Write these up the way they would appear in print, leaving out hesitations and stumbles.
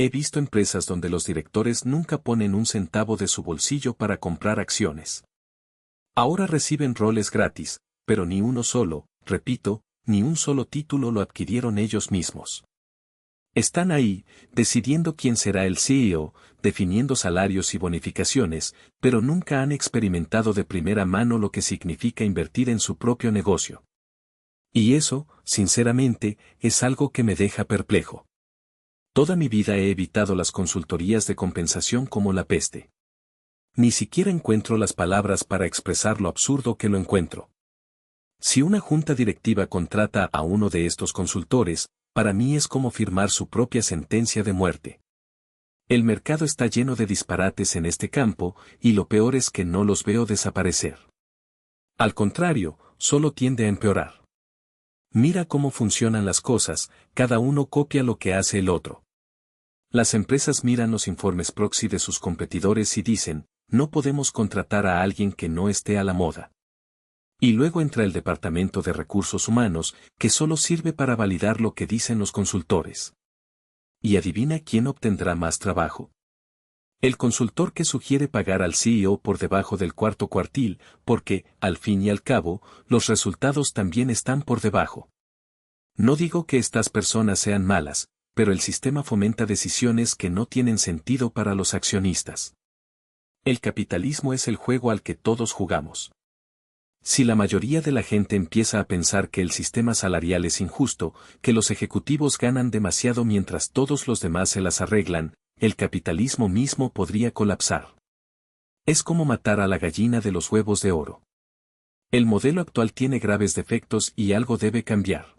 He visto empresas donde los directores nunca ponen un centavo de su bolsillo para comprar acciones. Ahora reciben roles gratis, pero ni uno solo, repito, ni un solo título lo adquirieron ellos mismos. Están ahí, decidiendo quién será el CEO, definiendo salarios y bonificaciones, pero nunca han experimentado de primera mano lo que significa invertir en su propio negocio. Y eso, sinceramente, es algo que me deja perplejo. Toda mi vida he evitado las consultorías de compensación como la peste. Ni siquiera encuentro las palabras para expresar lo absurdo que lo encuentro. Si una junta directiva contrata a uno de estos consultores, para mí es como firmar su propia sentencia de muerte. El mercado está lleno de disparates en este campo, y lo peor es que no los veo desaparecer. Al contrario, solo tiende a empeorar. Mira cómo funcionan las cosas, cada uno copia lo que hace el otro. Las empresas miran los informes proxy de sus competidores y dicen, no podemos contratar a alguien que no esté a la moda. Y luego entra el departamento de recursos humanos, que solo sirve para validar lo que dicen los consultores. ¿Y adivina quién obtendrá más trabajo? El consultor que sugiere pagar al CEO por debajo del cuarto cuartil, porque, al fin y al cabo, los resultados también están por debajo. No digo que estas personas sean malas, pero el sistema fomenta decisiones que no tienen sentido para los accionistas. El capitalismo es el juego al que todos jugamos. Si la mayoría de la gente empieza a pensar que el sistema salarial es injusto, que los ejecutivos ganan demasiado mientras todos los demás se las arreglan, el capitalismo mismo podría colapsar. Es como matar a la gallina de los huevos de oro. El modelo actual tiene graves defectos y algo debe cambiar.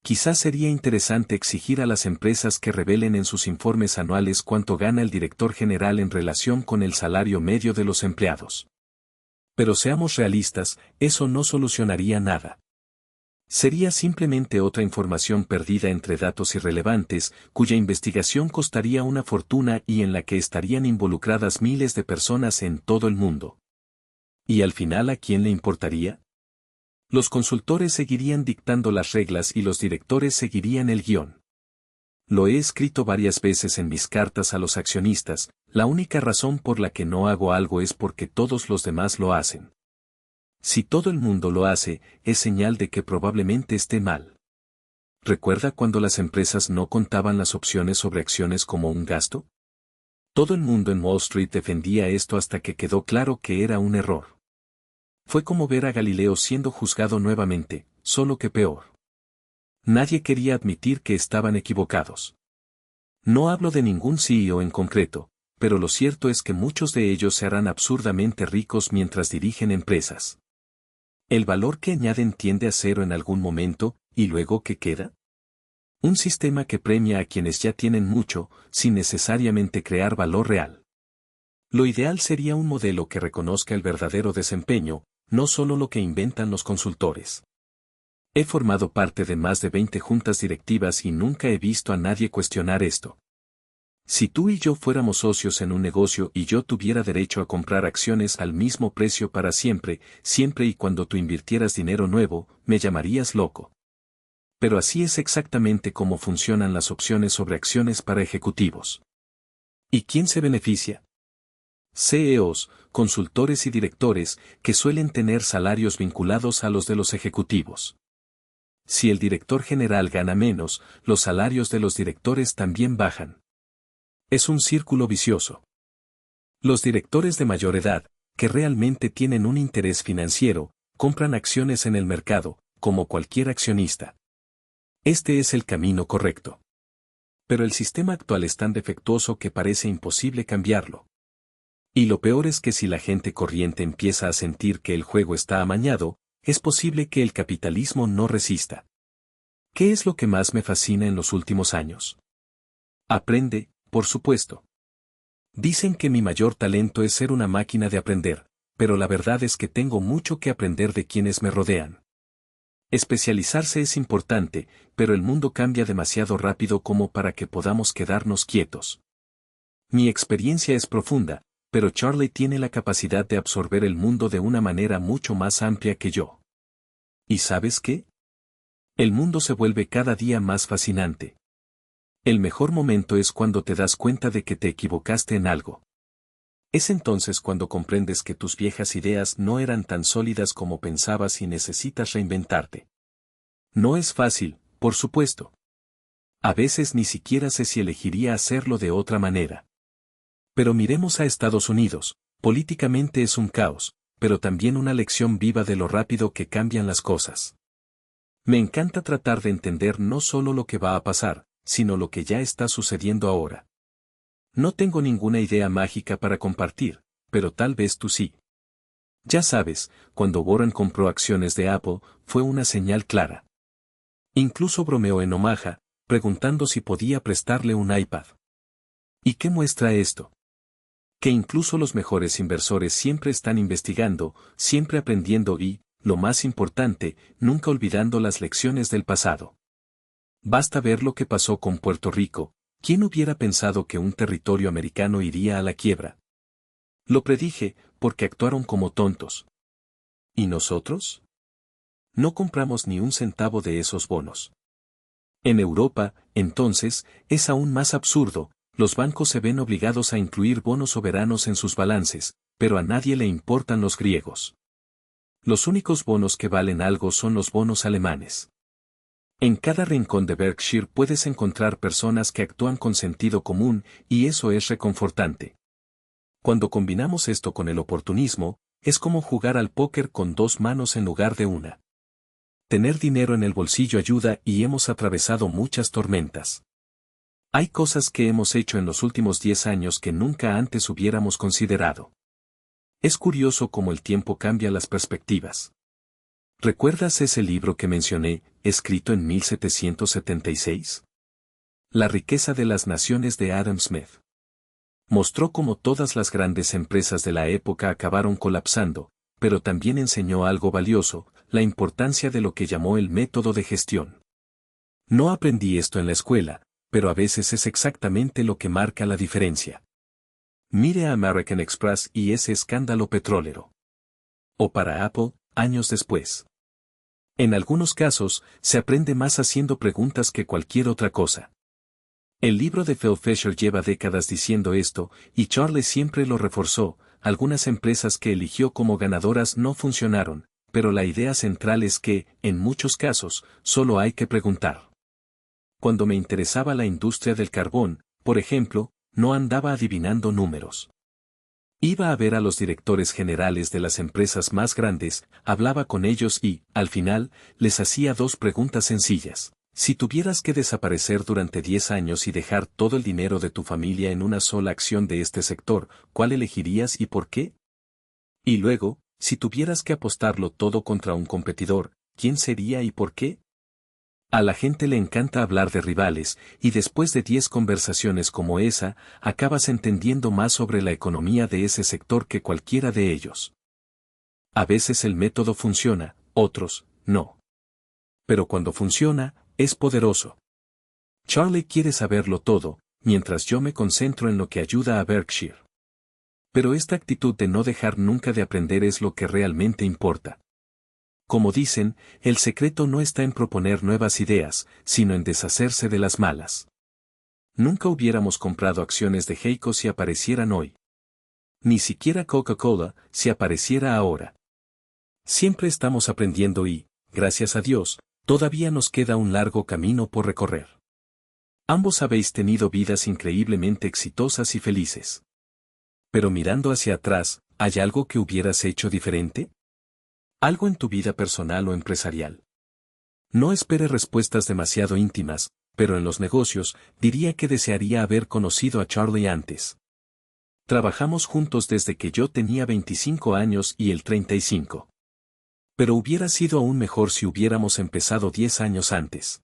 Quizás sería interesante exigir a las empresas que revelen en sus informes anuales cuánto gana el director general en relación con el salario medio de los empleados. Pero seamos realistas, eso no solucionaría nada. Sería simplemente otra información perdida entre datos irrelevantes, cuya investigación costaría una fortuna y en la que estarían involucradas miles de personas en todo el mundo. ¿Y al final a quién le importaría? Los consultores seguirían dictando las reglas y los directores seguirían el guión. Lo he escrito varias veces en mis cartas a los accionistas, la única razón por la que no hago algo es porque todos los demás lo hacen. Si todo el mundo lo hace, es señal de que probablemente esté mal. ¿Recuerda cuando las empresas no contaban las opciones sobre acciones como un gasto? Todo el mundo en Wall Street defendía esto hasta que quedó claro que era un error. Fue como ver a Galileo siendo juzgado nuevamente, solo que peor. Nadie quería admitir que estaban equivocados. No hablo de ningún CEO en concreto, pero lo cierto es que muchos de ellos se harán absurdamente ricos mientras dirigen empresas. El valor que añaden tiende a cero en algún momento, ¿y luego qué queda? Un sistema que premia a quienes ya tienen mucho, sin necesariamente crear valor real. Lo ideal sería un modelo que reconozca el verdadero desempeño, no solo lo que inventan los consultores. He formado parte de más de 20 juntas directivas y nunca he visto a nadie cuestionar esto. Si tú y yo fuéramos socios en un negocio y yo tuviera derecho a comprar acciones al mismo precio para siempre, siempre y cuando tú invirtieras dinero nuevo, me llamarías loco. Pero así es exactamente como funcionan las opciones sobre acciones para ejecutivos. ¿Y quién se beneficia? CEOs, consultores y directores, que suelen tener salarios vinculados a los de los ejecutivos. Si el director general gana menos, los salarios de los directores también bajan. Es un círculo vicioso. Los directores de mayor edad, que realmente tienen un interés financiero, compran acciones en el mercado, como cualquier accionista. Este es el camino correcto. Pero el sistema actual es tan defectuoso que parece imposible cambiarlo. Y lo peor es que si la gente corriente empieza a sentir que el juego está amañado, es posible que el capitalismo no resista. ¿Qué es lo que más me fascina en los últimos años? Aprende, por supuesto. Dicen que mi mayor talento es ser una máquina de aprender, pero la verdad es que tengo mucho que aprender de quienes me rodean. Especializarse es importante, pero el mundo cambia demasiado rápido como para que podamos quedarnos quietos. Mi experiencia es profunda, pero Charlie tiene la capacidad de absorber el mundo de una manera mucho más amplia que yo. ¿Y sabes qué? El mundo se vuelve cada día más fascinante. El mejor momento es cuando te das cuenta de que te equivocaste en algo. Es entonces cuando comprendes que tus viejas ideas no eran tan sólidas como pensabas y necesitas reinventarte. No es fácil, por supuesto. A veces ni siquiera sé si elegiría hacerlo de otra manera. Pero miremos a Estados Unidos, políticamente es un caos, pero también una lección viva de lo rápido que cambian las cosas. Me encanta tratar de entender no solo lo que va a pasar, sino lo que ya está sucediendo ahora. No tengo ninguna idea mágica para compartir, pero tal vez tú sí. Ya sabes, cuando Warren compró acciones de Apple, fue una señal clara. Incluso bromeó en Omaha, preguntando si podía prestarle un iPad. ¿Y qué muestra esto? Que incluso los mejores inversores siempre están investigando, siempre aprendiendo y, lo más importante, nunca olvidando las lecciones del pasado. Basta ver lo que pasó con Puerto Rico. ¿Quién hubiera pensado que un territorio americano iría a la quiebra? Lo predije, porque actuaron como tontos. ¿Y nosotros? No compramos ni un centavo de esos bonos. En Europa, entonces, es aún más absurdo, los bancos se ven obligados a incluir bonos soberanos en sus balances, pero a nadie le importan los griegos. Los únicos bonos que valen algo son los bonos alemanes. En cada rincón de Berkshire puedes encontrar personas que actúan con sentido común, y eso es reconfortante. Cuando combinamos esto con el oportunismo, es como jugar al póker con dos manos en lugar de una. Tener dinero en el bolsillo ayuda y hemos atravesado muchas tormentas. Hay cosas que hemos hecho en los últimos 10 años que nunca antes hubiéramos considerado. Es curioso cómo el tiempo cambia las perspectivas. ¿Recuerdas ese libro que mencioné, escrito en 1776? La riqueza de las naciones de Adam Smith. Mostró cómo todas las grandes empresas de la época acabaron colapsando, pero también enseñó algo valioso, la importancia de lo que llamó el método de gestión. No aprendí esto en la escuela, pero a veces es exactamente lo que marca la diferencia. Mire a American Express y ese escándalo petrolero. O para Apple, años después. En algunos casos, se aprende más haciendo preguntas que cualquier otra cosa. El libro de Phil Fisher lleva décadas diciendo esto, y Charlie siempre lo reforzó. Algunas empresas que eligió como ganadoras no funcionaron, pero la idea central es que, en muchos casos, solo hay que preguntar. Cuando me interesaba la industria del carbón, por ejemplo, no andaba adivinando números. Iba a ver a los directores generales de las empresas más grandes, hablaba con ellos y, al final, les hacía dos preguntas sencillas. Si tuvieras que desaparecer durante 10 años y dejar todo el dinero de tu familia en una sola acción de este sector, ¿cuál elegirías y por qué? Y luego, si tuvieras que apostarlo todo contra un competidor, ¿quién sería y por qué? A la gente le encanta hablar de rivales, y después de 10 conversaciones como esa, acabas entendiendo más sobre la economía de ese sector que cualquiera de ellos. A veces el método funciona, otros, no. Pero cuando funciona, es poderoso. Charlie quiere saberlo todo, mientras yo me concentro en lo que ayuda a Berkshire. Pero esta actitud de no dejar nunca de aprender es lo que realmente importa. Como dicen, el secreto no está en proponer nuevas ideas, sino en deshacerse de las malas. Nunca hubiéramos comprado acciones de Heiko si aparecieran hoy. Ni siquiera Coca-Cola, si apareciera ahora. Siempre estamos aprendiendo y, gracias a Dios, todavía nos queda un largo camino por recorrer. Ambos habéis tenido vidas increíblemente exitosas y felices. Pero mirando hacia atrás, ¿hay algo que hubieras hecho diferente? ¿Algo en tu vida personal o empresarial? No espere respuestas demasiado íntimas, pero en los negocios, diría que desearía haber conocido a Charlie antes. Trabajamos juntos desde que yo tenía 25 años y él 35. Pero hubiera sido aún mejor si hubiéramos empezado 10 años antes.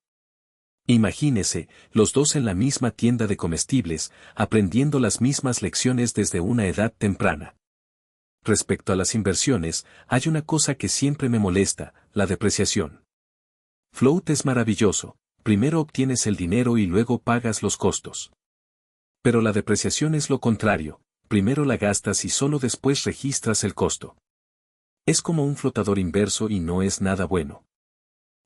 Imagínese, los dos en la misma tienda de comestibles, aprendiendo las mismas lecciones desde una edad temprana. Respecto a las inversiones, hay una cosa que siempre me molesta, la depreciación. Float es maravilloso, primero obtienes el dinero y luego pagas los costos. Pero la depreciación es lo contrario, primero la gastas y solo después registras el costo. Es como un flotador inverso y no es nada bueno.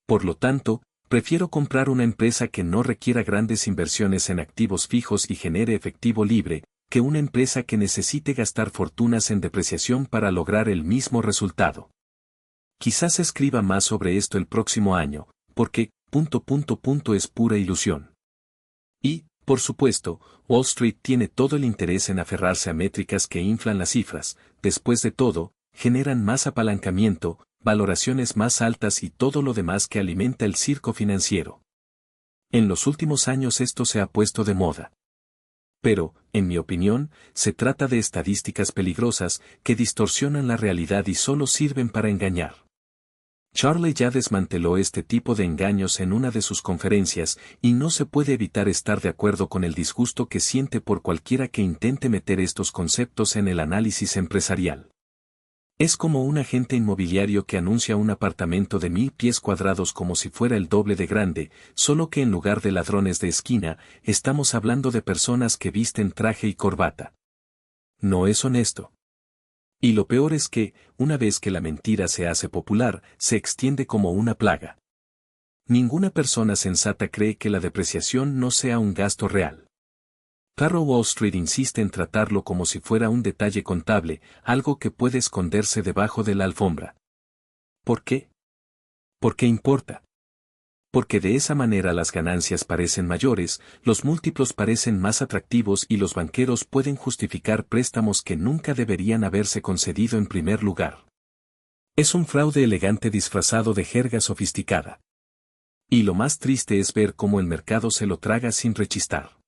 Por lo tanto, Prefiero comprar una empresa que no requiera grandes inversiones en activos fijos y genere efectivo libre, que una empresa que necesite gastar fortunas en depreciación para lograr el mismo resultado. Quizás escriba más sobre esto el próximo año, porque, es pura ilusión. Y, por supuesto, Wall Street tiene todo el interés en aferrarse a métricas que inflan las cifras, después de todo, generan más apalancamiento, valoraciones más altas y todo lo demás que alimenta el circo financiero. En los últimos años esto se ha puesto de moda. Pero, en mi opinión, se trata de estadísticas peligrosas que distorsionan la realidad y solo sirven para engañar. Charlie ya desmanteló este tipo de engaños en una de sus conferencias, y no se puede evitar estar de acuerdo con el disgusto que siente por cualquiera que intente meter estos conceptos en el análisis empresarial. Es como un agente inmobiliario que anuncia un apartamento de 1000 pies cuadrados como si fuera el doble de grande, solo que en lugar de ladrones de esquina, estamos hablando de personas que visten traje y corbata. No es honesto. Y lo peor es que, una vez que la mentira se hace popular, se extiende como una plaga. Ninguna persona sensata cree que la depreciación no sea un gasto real. Claro, Wall Street insiste en tratarlo como si fuera un detalle contable, algo que puede esconderse debajo de la alfombra. ¿Por qué? ¿Por qué importa? Porque de esa manera las ganancias parecen mayores, los múltiplos parecen más atractivos y los banqueros pueden justificar préstamos que nunca deberían haberse concedido en primer lugar. Es un fraude elegante disfrazado de jerga sofisticada. Y lo más triste es ver cómo el mercado se lo traga sin rechistar.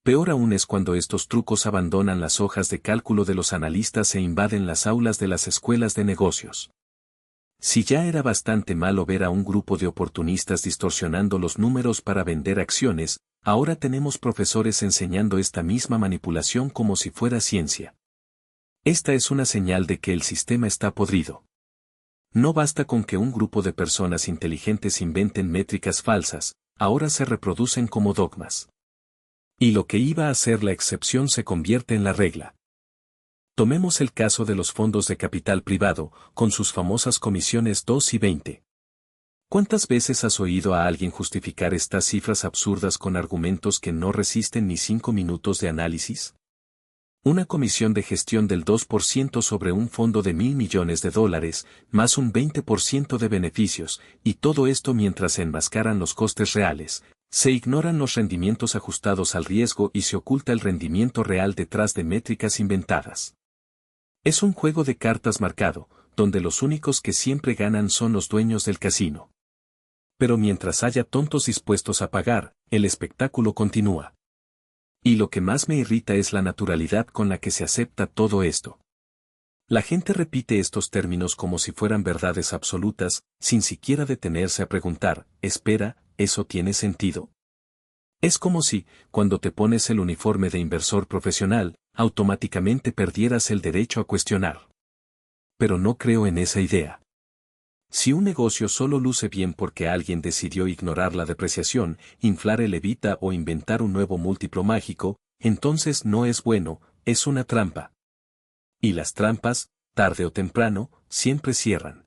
Peor aún es cuando estos trucos abandonan las hojas de cálculo de los analistas e invaden las aulas de las escuelas de negocios. Si ya era bastante malo ver a un grupo de oportunistas distorsionando los números para vender acciones, ahora tenemos profesores enseñando esta misma manipulación como si fuera ciencia. Esta es una señal de que el sistema está podrido. No basta con que un grupo de personas inteligentes inventen métricas falsas, ahora se reproducen como dogmas. Y lo que iba a ser la excepción se convierte en la regla. Tomemos el caso de los fondos de capital privado, con sus famosas comisiones 2 y 20. ¿Cuántas veces has oído a alguien justificar estas cifras absurdas con argumentos que no resisten ni 5 minutos de análisis? Una comisión de gestión del 2% sobre un fondo de $1.000 millones, más un 20% de beneficios, y todo esto mientras se enmascaran los costes reales. Se ignoran los rendimientos ajustados al riesgo y se oculta el rendimiento real detrás de métricas inventadas. Es un juego de cartas marcado, donde los únicos que siempre ganan son los dueños del casino. Pero mientras haya tontos dispuestos a pagar, el espectáculo continúa. Y lo que más me irrita es la naturalidad con la que se acepta todo esto. La gente repite estos términos como si fueran verdades absolutas, sin siquiera detenerse a preguntar, espera, ¿eso tiene sentido? Es como si, cuando te pones el uniforme de inversor profesional, automáticamente perdieras el derecho a cuestionar. Pero no creo en esa idea. Si un negocio solo luce bien porque alguien decidió ignorar la depreciación, inflar el EBITDA o inventar un nuevo múltiplo mágico, entonces no es bueno, es una trampa. Y las trampas, tarde o temprano, siempre cierran.